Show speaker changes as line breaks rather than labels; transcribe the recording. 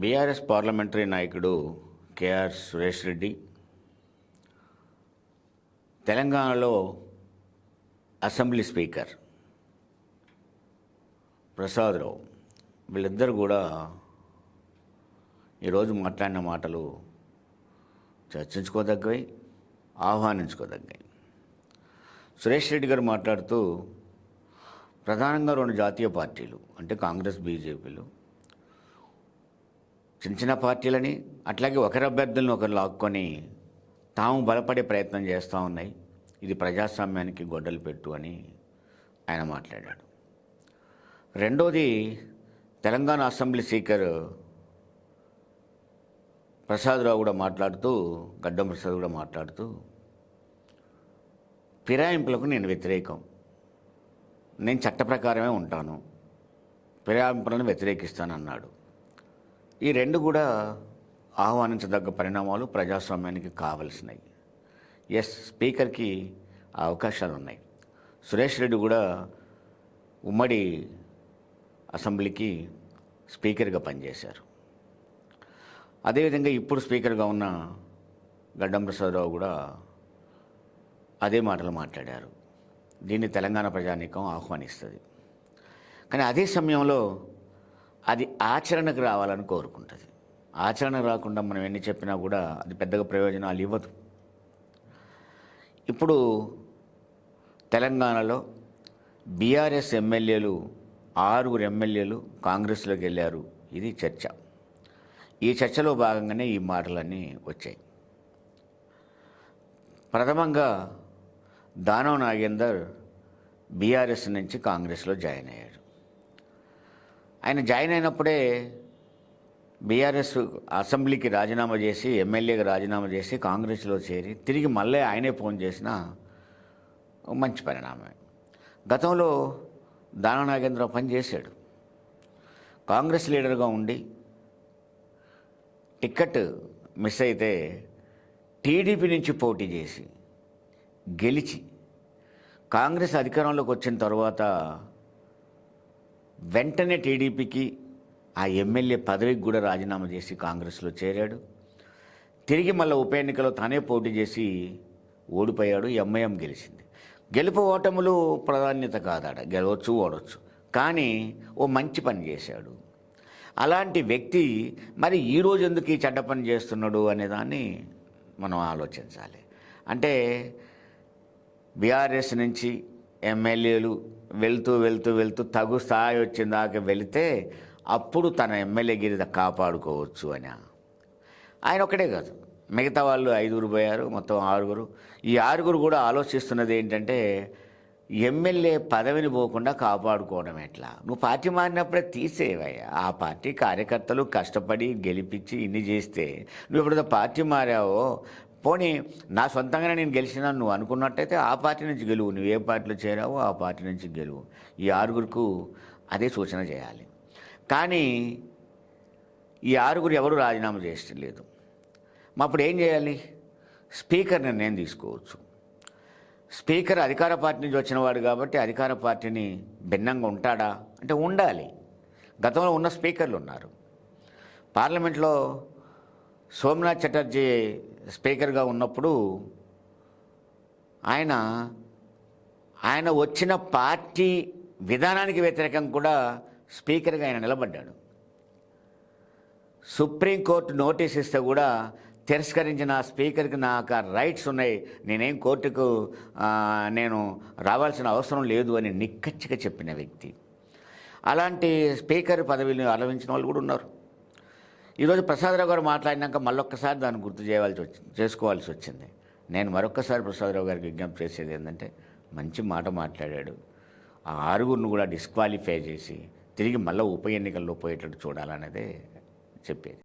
BRS parliamentary నాయకుడు KR Suresh Reddy తెలంగాణలో assembly speaker Prasadarao వీళ్ళిద్దరు కూడా ఈరోజు మాట్లాడిన మాటలు చర్చించుకోదగ్గవి, ఆహ్వానించుకోదగ్గవి. సురేష్ రెడ్డి గారు మాట్లాడుతూ ప్రధానంగా రెండు జాతీయ పార్టీలు అంటే కాంగ్రెస్, బీజేపీలు చిన్న చిన్న పార్టీలని అట్లాగే ఒకరి అభ్యర్థులను ఒకరు లాక్కొని తాము బలపడే ప్రయత్నం చేస్తూ ఉన్నాయి. ఇది ప్రజాస్వామ్యానికి గొడ్డలు పెట్టు అని ఆయన మాట్లాడాడు. రెండోది తెలంగాణ అసెంబ్లీ స్పీకర్ ప్రసాదరావు కూడా మాట్లాడుతూ, గడ్డం ప్రసాద్ కూడా మాట్లాడుతూ ఫిరాయింపులకు నేను వ్యతిరేకం, నేను చట్ట ప్రకారమే ఉంటాను, ఫిరాయింపులను వ్యతిరేకిస్తానన్నాడు. ఈ రెండు కూడా ఆహ్వానించదగ్గ పరిణామాలు, ప్రజాస్వామ్యానికి కావలసినవి. ఎస్, స్పీకర్కి ఆ అవకాశాలు ఉన్నాయి. సురేష్ రెడ్డి కూడా ఉమ్మడి అసెంబ్లీకి స్పీకర్గా పనిచేశారు. అదేవిధంగా ఇప్పుడు స్పీకర్గా ఉన్న గడ్డం ప్రసాదరావు కూడా అదే మాటలు మాట్లాడారు. దీన్ని తెలంగాణ ప్రజానీకం ఆహ్వానిస్తుంది. కానీ అదే సమయంలో అది ఆచరణకు రావాలని కోరుకుంటుంది. ఆచరణ రాకుండా మనం ఎన్ని చెప్పినా కూడా అది పెద్దగా ప్రయోజనాలు ఇవ్వదు. ఇప్పుడు తెలంగాణలో బీఆర్ఎస్ ఎమ్మెల్యేలు 6 ఎమ్మెల్యేలు కాంగ్రెస్లోకి వెళ్ళారు. ఇది చర్చ. ఈ చర్చలో భాగంగానే ఈ మాటలన్నీ వచ్చాయి. ప్రథమంగా దానం నాగేందర్ బీఆర్ఎస్ నుంచి కాంగ్రెస్లో జాయిన్ అయ్యాడు. ఆయన జాయిన్ అయినప్పుడే బీఆర్ఎస్ అసెంబ్లీకి రాజీనామా చేసి, ఎమ్మెల్యేగా రాజీనామా చేసి కాంగ్రెస్లో చేరి తిరిగి మళ్ళీ ఆయనే ఫోన్ చేసిన మంచి పరిణామమే. గతంలో దానం నాగేంద్ర పనిచేశాడు. కాంగ్రెస్ లీడర్గా ఉండి టికెట్ మిస్ అయితే టీడీపీ నుంచి పోటీ చేసి గెలిచి కాంగ్రెస్ అధికారంలోకి వచ్చిన తర్వాత వెంటనే టీడీపీకి ఆ ఎమ్మెల్యే పదవికి కూడా రాజీనామా చేసి కాంగ్రెస్లో చేరాడు. తిరిగి మళ్ళీ ఉప ఎన్నికలో తానే పోటీ చేసి ఓడిపోయాడు. ఎంఐఎం గెలిచింది. గెలుపు ఓటములు ప్రాధాన్యత కాదాడ, గెలవచ్చు ఓడవచ్చు, కానీ ఓ మంచి పని చేశాడు. అలాంటి వ్యక్తి మరి ఈరోజు ఎందుకు ఈ చెడ్డ పని చేస్తున్నాడు అనేదాన్ని మనం ఆలోచించాలి. అంటే బీఆర్ఎస్ నుంచి ఎమ్మెల్యేలు వెళ్తూ వెళ్తూ వెళ్తూ తగు స్థాయి వచ్చిన దాకా వెళితే అప్పుడు తన ఎమ్మెల్యే గిరి కాపాడుకోవచ్చు అని. ఆయన ఒక్కడే కాదు, మిగతా వాళ్ళు 5 పోయారు, మొత్తం 6. ఈ 6 కూడా ఆలోచిస్తున్నది ఏంటంటే ఎమ్మెల్యే పదవిని పోకుండా కాపాడుకోవడం ఎట్లా. నువ్వు పార్టీ మారినప్పుడే తీసేవయ్యా. ఆ పార్టీ కార్యకర్తలు కష్టపడి గెలిపించి ఇన్ని చేస్తే నువ్వు ఎప్పుడైతే పార్టీ మారావో, పోనీ నా సొంతంగానే నేను గెలిచినా నువ్వు అనుకున్నట్టయితే ఆ పార్టీ నుంచి గెలువు. నువ్వు ఏ పార్టీలో చేరావో ఆ పార్టీ నుంచి గెలువు. ఈ 6 అదే సూచన చేయాలి. కానీ ఈ 6 ఎవరు రాజీనామా చేయడం లేదు. అప్పుడు ఏం చేయాలి? స్పీకర్ నిర్ణయం తీసుకోవచ్చు. స్పీకర్ అధికార పార్టీ నుంచి వచ్చినవాడు కాబట్టి అధికార పార్టీని భిన్నంగా ఉంటాడా అంటే ఉండాలి. గతంలో ఉన్న స్పీకర్లు ఉన్నారు. పార్లమెంట్లో సోమనాథ్ చటర్జీ స్పీకర్గా ఉన్నప్పుడు ఆయన వచ్చిన పార్టీ విధానానికి వ్యతిరేకంగా కూడా స్పీకర్గా ఆయన నిలబడ్డాడు. సుప్రీంకోర్టు నోటీస్ ఇస్తే కూడా తిరస్కరించిన స్పీకర్కి నాకు రైట్స్ ఉన్నాయి, నేనేం కోర్టుకు నేను రావాల్సిన అవసరం లేదు అని నిక్కచ్చిగా చెప్పిన వ్యక్తి. అలాంటి స్పీకర్ పదవిని అలవించిన వాళ్ళు కూడా ఉన్నారు. ఈరోజు ప్రసాదరావు గారు మాట్లాడినాక మళ్ళొక్కసారి దాన్ని చేసుకోవాల్సి వచ్చింది. నేను మరొక్కసారి ప్రసాదరావు గారికి విజ్ఞప్తి చేసేది ఏంటంటే, మంచి మాట మాట్లాడాడు. ఆ 6 కూడా డిస్క్వాలిఫై చేసి తిరిగి మళ్ళీ ఉప ఎన్నికల్లో పోయేటట్టు చూడాలనేదే చెప్పేది.